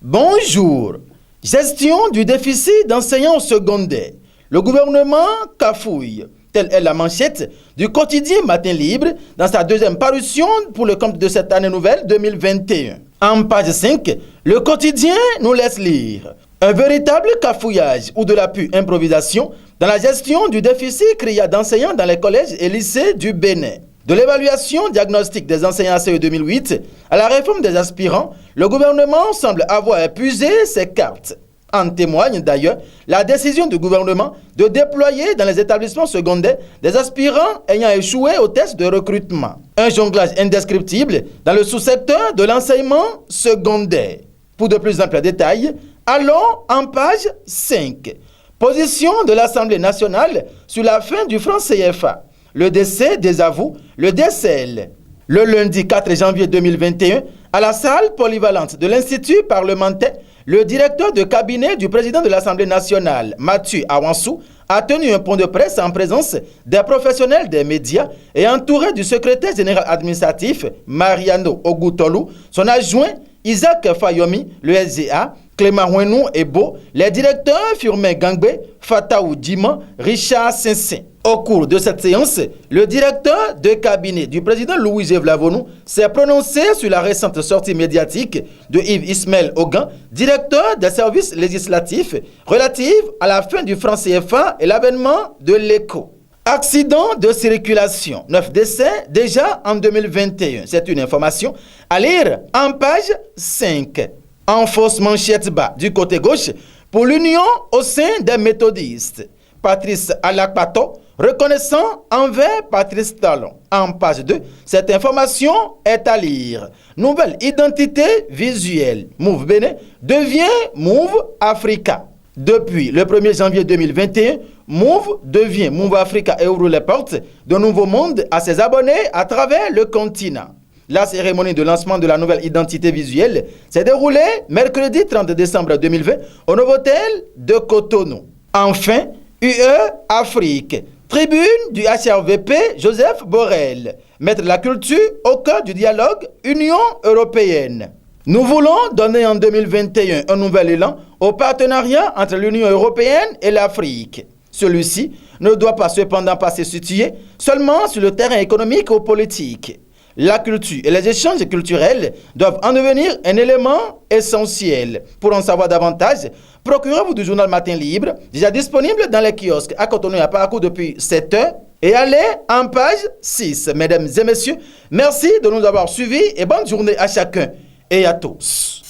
Bonjour. Gestion du déficit d'enseignants au secondaire. Le gouvernement cafouille. Telle est la manchette du quotidien Matin Libre dans sa deuxième parution pour le compte de cette année nouvelle 2021. En page 5, le quotidien nous laisse lire un véritable cafouillage ou de la pure improvisation dans la gestion du déficit criard d'enseignants dans les collèges et lycées du Bénin. De l'évaluation diagnostique des enseignants CE 2008 à la réforme des aspirants, le gouvernement semble avoir épuisé ses cartes. En témoigne d'ailleurs la décision du gouvernement de déployer dans les établissements secondaires des aspirants ayant échoué au test de recrutement. Un jonglage indescriptible dans le sous-secteur de l'enseignement secondaire. Pour de plus amples détails, allons en page 5. Position de l'Assemblée nationale sur la fin du franc CFA. Le décès désavoue le décèle. Le lundi 4 janvier 2021, à la salle polyvalente de l'Institut parlementaire, le directeur de cabinet du président de l'Assemblée nationale, Mathieu Awansou, a tenu un point de presse en présence des professionnels des médias et entouré du secrétaire général administratif, Mariano Ogutolu, son adjoint, Isaac Fayomi, le SGA, Clément Houenou Ebo, les directeurs Firmin Gangbe, Fataou Diman, Richard Sincin. Au cours de cette séance, le directeur de cabinet du président Louis Vlavonou s'est prononcé sur la récente sortie médiatique de Yves Ismaël Ogan, directeur des services législatifs, relative à la fin du franc CFA et l'avènement de l'écho. Accident de circulation, 9 décès déjà en 2021. C'est une information à lire en page 5. En fausse manchette bas du côté gauche pour l'union au sein des méthodistes. Patrice Alakpato, reconnaissant envers Patrice Talon. En page 2, cette information est à lire. Nouvelle identité visuelle. Move Bénin devient Move Africa. Depuis le 1er janvier 2021, Move devient Move Africa et ouvre les portes d'un nouveau monde à ses abonnés à travers le continent. La cérémonie de lancement de la nouvelle identité visuelle s'est déroulée mercredi 30 décembre 2020 au Novotel de Cotonou. Enfin, UE Afrique, tribune du HRVP Joseph Borrell, mettre la culture au cœur du dialogue Union européenne. Nous voulons donner en 2021 un nouvel élan au partenariat entre l'Union européenne et l'Afrique. Celui-ci ne doit pas cependant pas se situer seulement sur le terrain économique ou politique. La culture et les échanges culturels doivent en devenir un élément essentiel. Pour en savoir davantage, procurez-vous du journal Matin Libre, déjà disponible dans les kiosques à Cotonou et à Parakou depuis 7 heures, et allez en page 6. Mesdames et messieurs, merci de nous avoir suivis et bonne journée à chacun et à tous.